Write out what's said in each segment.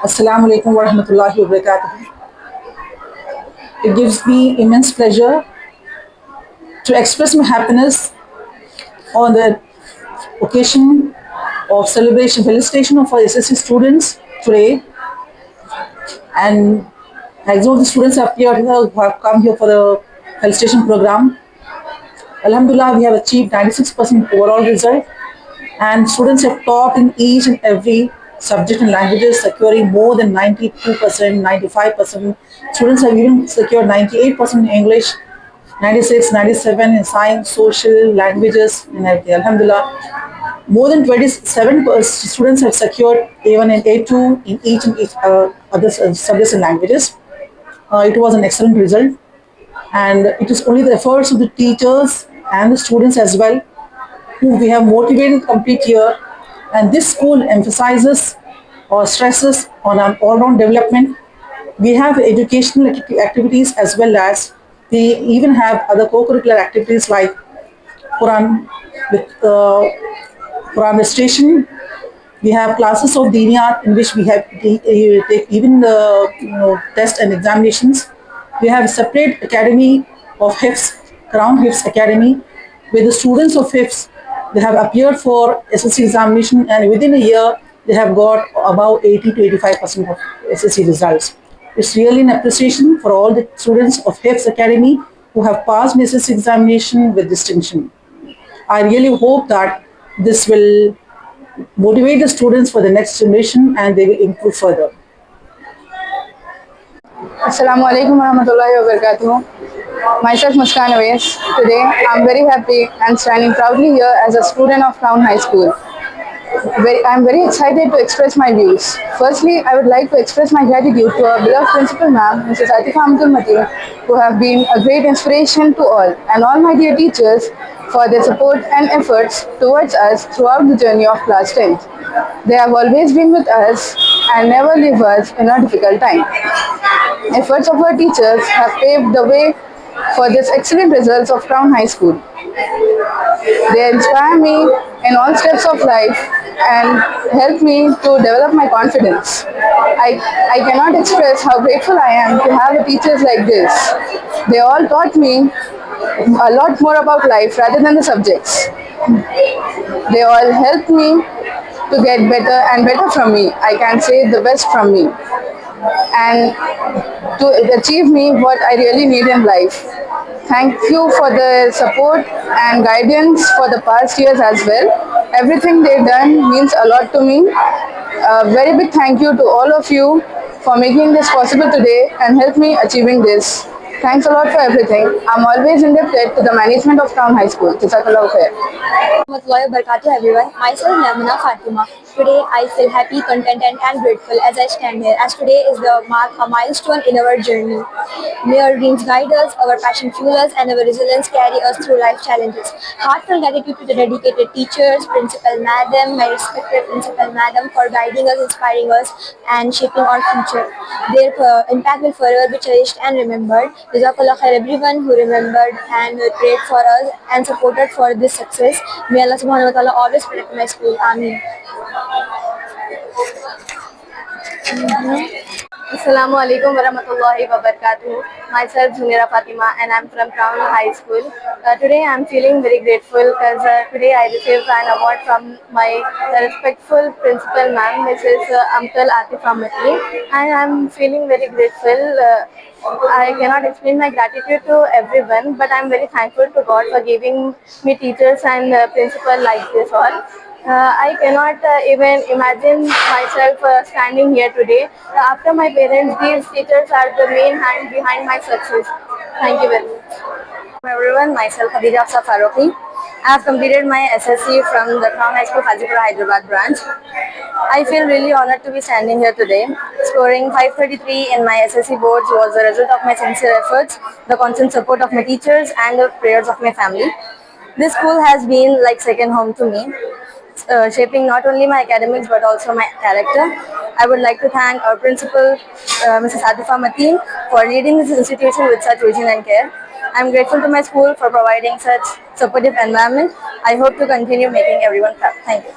Assalamu alaikum wa rahmatullahi wa barakatuh. It gives me immense pleasure to express my happiness on the occasion of celebration, felicitation of our SSC students today. And as all the students have here who have come here for the felicitation program, Alhamdulillah, we have achieved 96% overall result, and students have topped in each and every subject and languages, securing more than 92%, 95%. Students have even secured 98% in English, 96, 97 in science, social, languages, and everything. Alhamdulillah, more than 27 students have secured even in A2 in each other subjects and languages. It was an excellent result, and it is only the efforts of the teachers and the students as well who we have motivated to complete here. And this school emphasizes or stresses on our all-round development. We have educational activities as well as we even have other co-curricular activities like Quran with Quran recitation. We have classes of Diniyat in which we have take even the test and examinations. We have a separate academy of HIFS, Crown HIFS Academy, where the students of HIFS they have appeared for SSC examination, and within a year they have got about 80 to 85% of SSC results. It's really an appreciation for all the students of HIFS Academy who have passed the SSC examination with distinction. I really hope that this will motivate the students for the next generation and they will improve further. Assalamu alaikum warahmatullahi wabarakatuh. Myself Muskan Awais. Today I'm very happy and standing proudly here as a student of Crown High School. I'm very excited to express my views. Firstly, I would like to express my gratitude to our beloved principal ma'am, Mrs. Atifa Abdul Mateen, who have been a great inspiration to all, and all my dear teachers for their support and efforts towards us throughout the journey of class 10th. They have always been with us and never leave us in a difficult time. Efforts of our teachers have paved the way for this excellent results of Crown High School. They inspire me in all steps of life and help me to develop my confidence. I cannot express how grateful I am to have teachers like this. They all taught me a lot more about life rather than the subjects. They all helped me to get better and better from me. I can say the best from me. And to achieve me what I really need in life. Thank you for the support and guidance for the past years as well. Everything they've done means a lot to me. A very big thank you to all of you for making this possible today and help me achieving this. Thanks a lot for everything. I'm always indebted to the management of Crown High School. Jazakallahu khair. Warahmatullahi wabarakatuh everyone. Myself Namina Fatima. Today I feel happy, contented and grateful as I stand here, as today is the mark a milestone in our journey. May our dreams guide us, our passion fuel us and our resilience carry us through life challenges. Heartfelt gratitude to the dedicated teachers, Principal Madam, my respected Principal Madam for guiding us, inspiring us and shaping our future. Their impact will forever be cherished and remembered. Jazakallah khair everyone who remembered and prayed for us and supported for this success. May Allah subhanahu wa ta'ala always protect my school. Ameen. Assalamu alaikum warahmatullahi wabarakatuh. Myself Zunaira Fatima and I'm from Crown High School. Today I'm feeling very grateful because today I received an award from my respectful principal ma'am, Mrs. Amtal Atifa Mateen, and I'm feeling very grateful. I cannot explain my gratitude to everyone, but I'm very thankful to God for giving me teachers and principal like this all. I cannot even imagine myself standing here today. After my parents, these teachers are the main hand behind my success. Thank you very much. Hello everyone, myself Khadija Afsa Faruqi. I have completed my SSC from the Crown High School Hajipur Hyderabad branch. I feel really honored to be standing here today. Scoring 533 in my SSC boards was the result of my sincere efforts, the constant support of my teachers and the prayers of my family. This school has been like second home to me, shaping not only my academics but also my character. I would like to thank our principal, Mrs. Atifa Mateen, for leading this institution with such vision and care. I am grateful to my school for providing such supportive environment. I hope to continue making everyone proud. Thank you.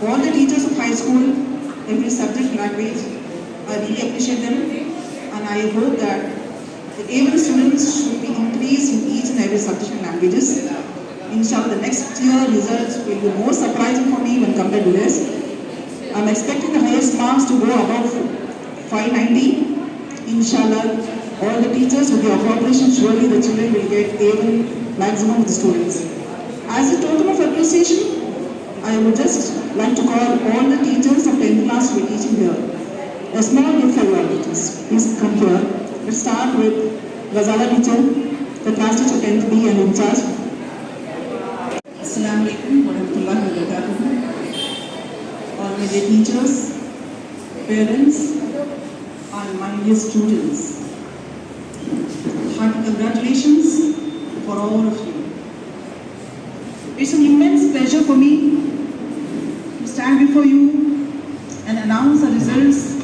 All the teachers of high school, every subject language, I really appreciate them, and I hope that the able students should be increased in each and every subject and languages. Inshallah, the next year results will be more surprising for me when compared to this. I'm expecting the highest marks to go above 590. Inshallah, all the teachers with your cooperation, surely the children will get able maximum of the students. As a token of appreciation, I would just like to call all the teachers of 10th class who are teaching here. A small gift for your teachers. Please come here. Let's start with Ghazala teacher, the class teacher 10th B and in charge. Assalamu alaikum wa rahmatullahi wa barakatuh. All my dear teachers, parents, and my dear students. Hearty congratulations for all of you. It's an immense pleasure for me to stand before you and announce the results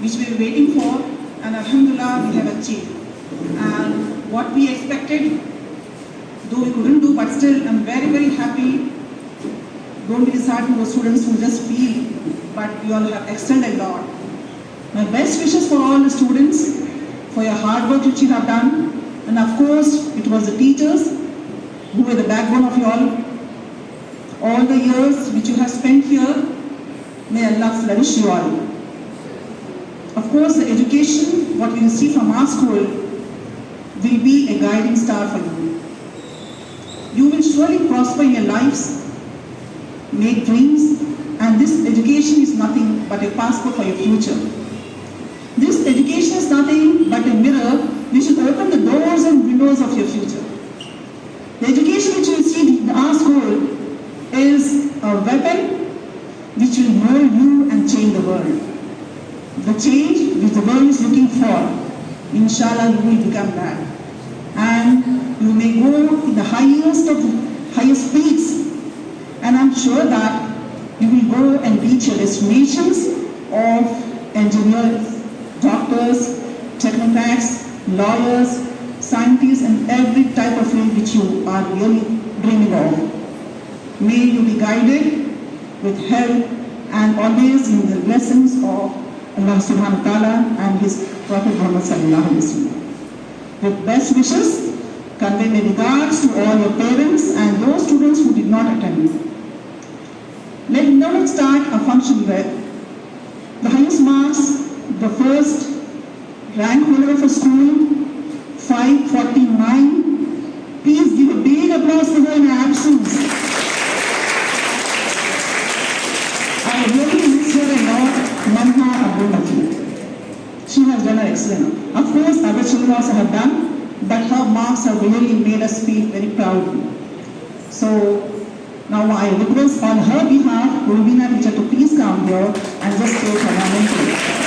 which we were waiting for, and alhamdulillah we have achieved. And what we expected, though we couldn't do, but still I'm very, very happy. Don't be disheartened for students who just feel, but you all have excelled a lot. My best wishes for all the students, for your hard work which you have done, and of course it was the teachers who were the backbone of you all the years which you have spent here. May Allah flourish you all. Of course, the education, what you receive from our school, will be a guiding star for you. You will surely prosper in your lives, make dreams, and this education is nothing but a passport for your future. This education is nothing but a mirror which will open the doors and windows of your future. The education which you receive in our school is a weapon which will mold you and change the world. The change which the world is looking for, inshallah you will become that. And you may go in the highest peaks, and I'm sure that you will go and reach your destinations of engineers, doctors, technocrats, lawyers, scientists, and every type of field which you are really dreaming of. May you be guided with help and always in the blessings of Allah subhanahu wa ta'ala and His Prophet Muhammad sallallahu alaihi wasallam. With best wishes, convey my regards to all your parents and those students who did not attend. Let's start a function with the highest marks, the first rank holder of a school, 549. Please give a big applause for her in her absence. I really miss her a lot, Manha Abdullah. She has done an excellent. Of course, other children also have done, but her marks have really made us feel very proud. So, now I request on her behalf, Rubina teacher to please come here and just take her moment.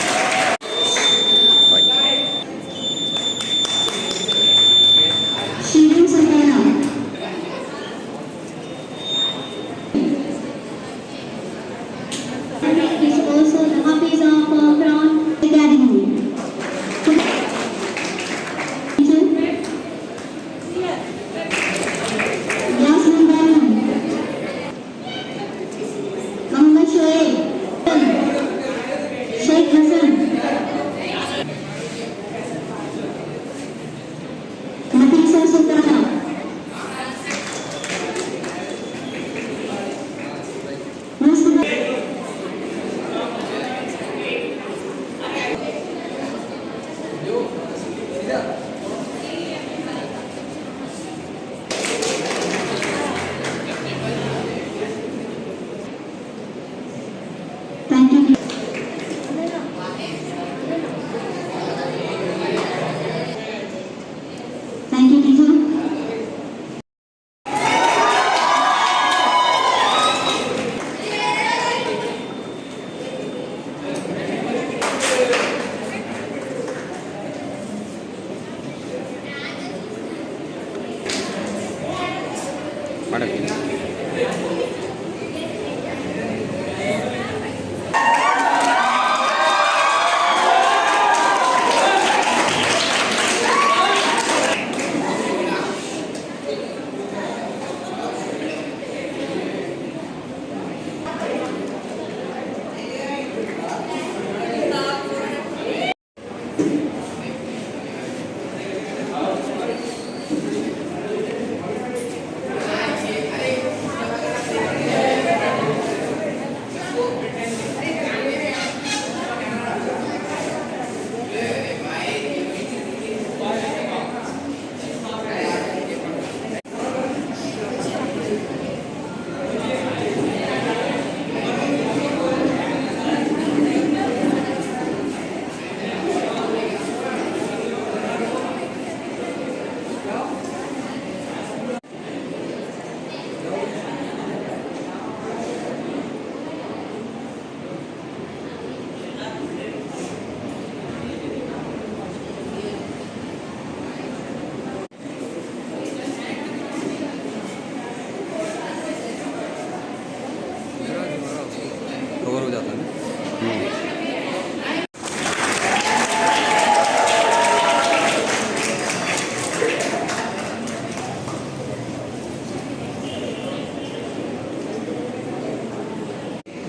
हो जाता है ना।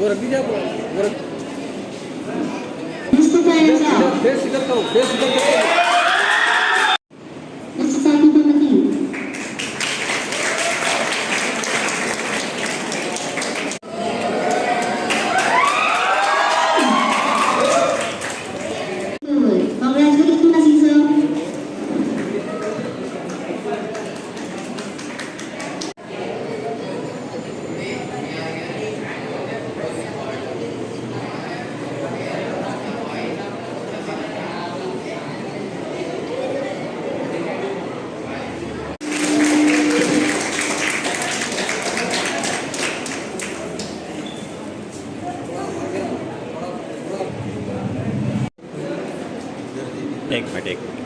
वो रख दीजिए आप, वो रख Mustafa Enzal, फेस इधर करो, फेस इधर करो। Mustafa Pamati, congratulations, sir. एक मिनट